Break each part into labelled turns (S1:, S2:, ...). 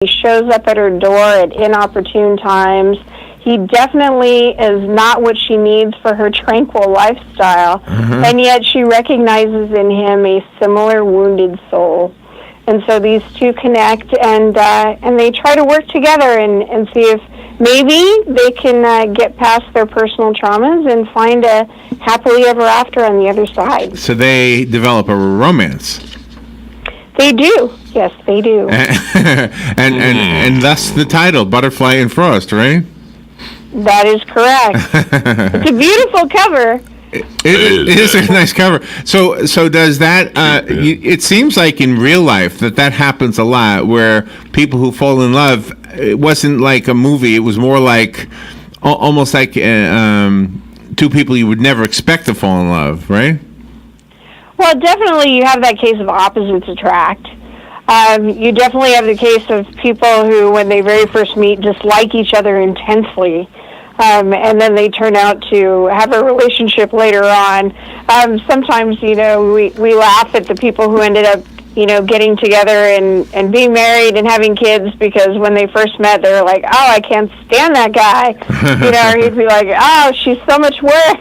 S1: He shows up at her door at inopportune times. He definitely is not what she needs for her tranquil lifestyle, and yet she recognizes in him a similar wounded soul. And so these two connect, and they try to work together and see if maybe they can get past their personal traumas and find a happily ever after on the other side.
S2: So they develop a romance.
S1: They do. Yes, they do.
S2: and thus the title, Butterfly and Frost, right?
S1: That is correct. It's a beautiful cover.
S2: It is a nice cover. So does that? It seems like in real life that happens a lot, where people who fall in love, it wasn't like a movie. It was more like almost like two people you would never expect to fall in love, right?
S1: Well, definitely you have that case of opposites attract. You definitely have the case of people who, when they very first meet, dislike each other intensely. And then they turn out to have a relationship later on. Sometimes, we laugh at the people who ended up, getting together and being married and having kids, because when they first met, they were like, oh, I can't stand that guy. Or he'd be like, oh, she's so much work.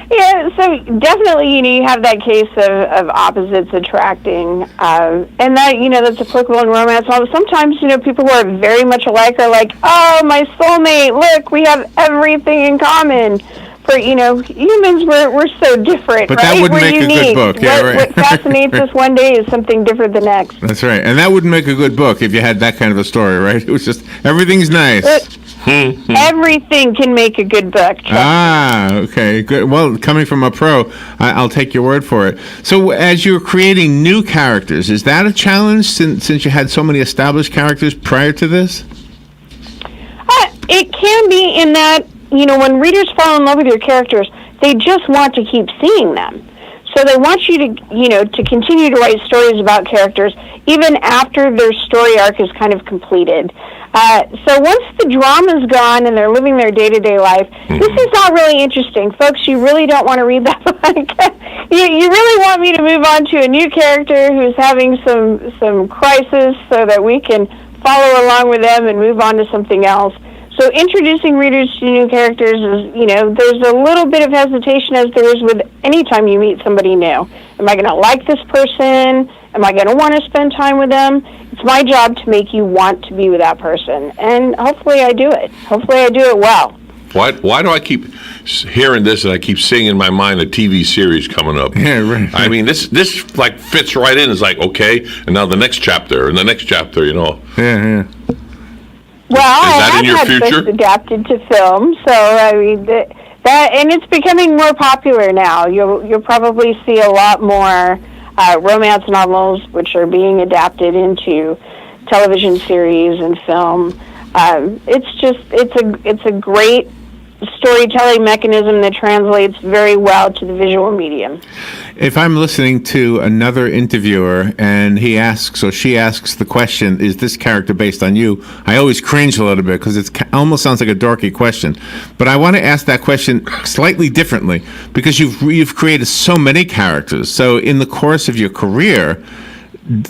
S1: Yeah, so definitely, you have that case of opposites attracting. And that, that's applicable in romance. Sometimes, people who are very much alike are like, oh, my soulmate, look, we have everything in common. For, humans, we're so different,
S2: but
S1: right?
S2: That wouldn't
S1: we're
S2: make
S1: unique.
S2: A good book. Yeah, right.
S1: What fascinates us one day is something different the next.
S2: That's right. And that wouldn't make a good book if you had that kind of a story, right? It was just, everything's nice.
S1: Everything can make a good book.
S2: Okay, good. Well, coming from a pro, I'll take your word for it. So as you're creating new characters, is that a challenge since you had so many established characters prior to this?
S1: It can be, in that, when readers fall in love with your characters, they just want to keep seeing them. So they want you to continue to write stories about characters even after their story arc is kind of completed. So once the drama's gone and they're living their day-to-day life, this is not really interesting. Folks, you really don't want to read that book. You really want me to move on to a new character who's having some crisis so that we can follow along with them and move on to something else. So introducing readers to new characters is, there's a little bit of hesitation, as there is with any time you meet somebody new. Am I going to like this person? Am I going to want to spend time with them? It's my job to make you want to be with that person. And hopefully I do it. Hopefully I do it well.
S3: Why do I keep hearing this and I keep seeing in my mind a TV series coming up?
S2: Yeah, right.
S3: I mean, this like fits right in. It's like, okay, and now the next chapter and the next chapter,
S2: Yeah.
S1: Well, I have
S3: in your
S1: had
S3: future?
S1: books adapted to film, so I mean that, and it's becoming more popular now. You'll probably see a lot more romance novels which are being adapted into television series and film. It's a great storytelling mechanism that translates very well to the visual medium.
S2: If I'm listening to another interviewer and he asks or she asks the question, is this character based on you? I always cringe a little bit because it almost sounds like a dorky question. But I want to ask that question slightly differently, because you've created so many characters. So in the course of your career,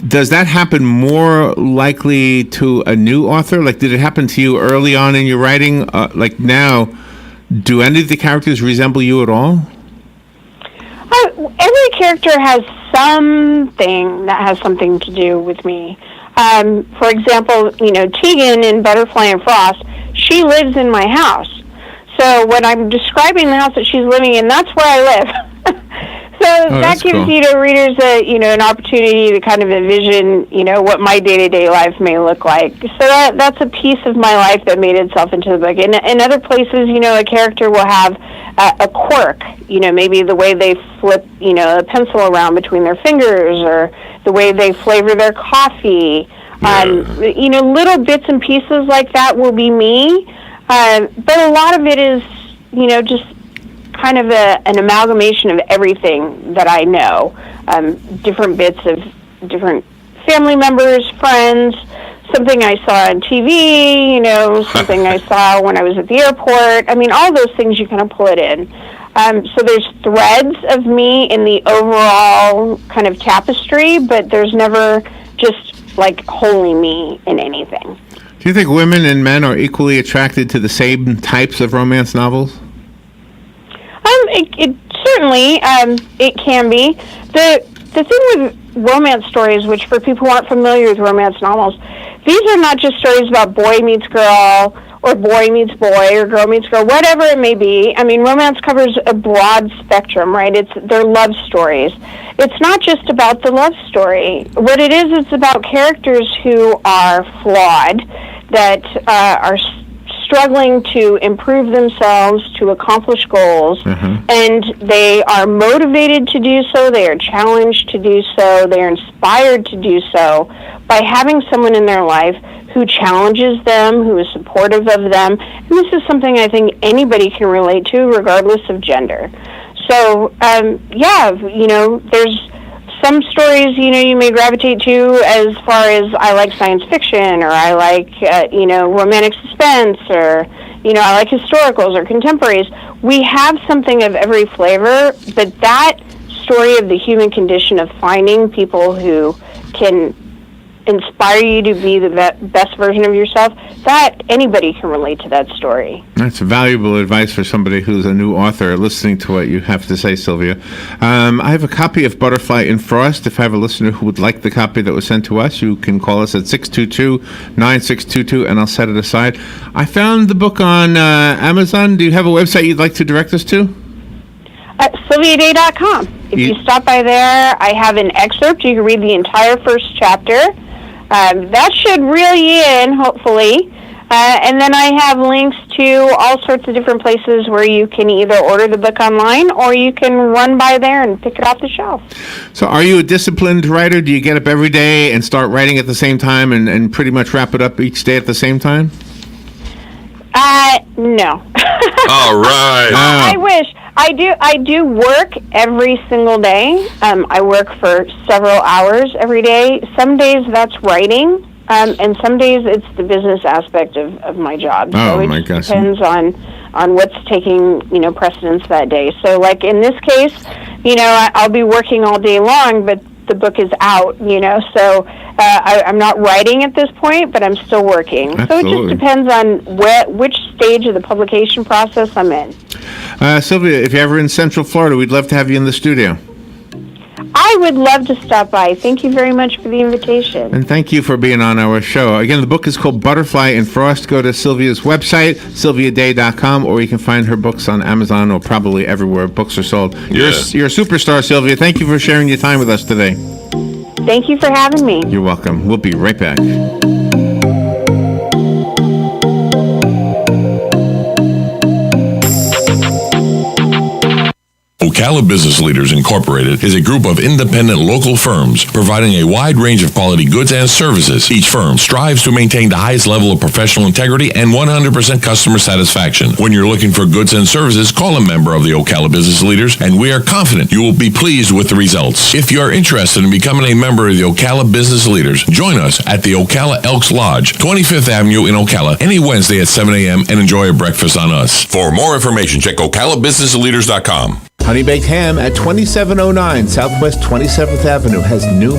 S2: does that happen more likely to a new author? Like, did it happen to you early on in your writing? Like now, do any of the characters resemble you at all?
S1: Every character has something that has something to do with me. For example, Tegan in Butterfly and Frost, she lives in my house. So when I'm describing the house that she's living in, that's where I live. So that gives
S2: cool.
S1: Readers an opportunity to kind of envision what my day-to-day life may look like. So that's a piece of my life that made itself into the book. In other places, a character will have a quirk. Maybe the way they flip a pencil around between their fingers, or the way they flavor their coffee.
S3: Yeah.
S1: Little bits and pieces like that will be me. But a lot of it is just kind of an amalgamation of everything that I know. Different bits of different family members, friends, something I saw on TV, something I saw when I was at the airport. I mean, all those things, you kind of pull it in. So there's threads of me in the overall kind of tapestry, but there's never just like wholly me in anything.
S2: Do you think women and men are equally attracted to the same types of romance novels?
S1: It certainly it can be. The thing with romance stories, which for people who aren't familiar with romance novels, these are not just stories about boy meets girl or boy meets boy or girl meets girl, whatever it may be. I mean, romance covers a broad spectrum, right? They're love stories. It's not just about the love story. What it is, it's about characters who are flawed, that are struggling to improve themselves, to accomplish goals, and they are motivated to do so, they are challenged to do so, they are inspired to do so by having someone in their life who challenges them, who is supportive of them. And this is something I think anybody can relate to, regardless of gender. So, there's some stories, you may gravitate to as far as I like science fiction, or I like, romantic suspense, or, I like historicals or contemporaries. We have something of every flavor, but that story of the human condition of finding people who can inspire you to be the best version of yourself, that anybody can relate to that story.
S2: That's valuable advice for somebody who's a new author listening to what you have to say, Sylvia. I have a copy of Butterfly in Frost. If I have a listener who would like the copy that was sent to us, you can call us at 622-9622 and I'll set it aside. I found the book on Amazon. Do you have a website you'd like to direct us to?
S1: SylviaDay.com. If you stop by there, I have an excerpt. You can read the entire first chapter. That should reel you in, hopefully. And then I have links to all sorts of different places where you can either order the book online or you can run by there and pick it off the shelf.
S2: So are you a disciplined writer? Do you get up every day and start writing at the same time and pretty much wrap it up each day at the same time?
S1: No.
S3: All right.
S1: I wish. I do work every single day. I work for several hours every day. Some days that's writing, and some days it's the business aspect of my job. So it just depends on what's taking precedence that day. So like in this case, I'll be working all day long, but the book is out, so I'm not writing at this point, but I'm still working.
S2: Absolutely.
S1: So it just depends on which stage of the publication process I'm in.
S2: Sylvia, if you're ever in Central Florida, we'd love to have you in the studio.
S1: I would love to stop by. Thank you very much for the invitation.
S2: And thank you for being on our show. Again, the book is called Butterfly in Frost. Go to Sylvia's website, sylviaday.com, or you can find her books on Amazon or probably everywhere books are sold. You're a superstar, Sylvia. Thank you for sharing your time with us today.
S1: Thank you for having me.
S2: You're welcome. We'll be right back.
S4: Ocala Business Leaders Incorporated is a group of independent local firms providing a wide range of quality goods and services. Each firm strives to maintain the highest level of professional integrity and 100% customer satisfaction. When you're looking for goods and services, call a member of the Ocala Business Leaders, and we are confident you will be pleased with the results. If you are interested in becoming a member of the Ocala Business Leaders, join us at the Ocala Elks Lodge, 25th Avenue in Ocala, any Wednesday at 7 a.m. and enjoy a breakfast on us.
S3: For more information, check OcalaBusinessLeaders.com.
S2: Honey Baked Ham at 2709 Southwest 27th Avenue has new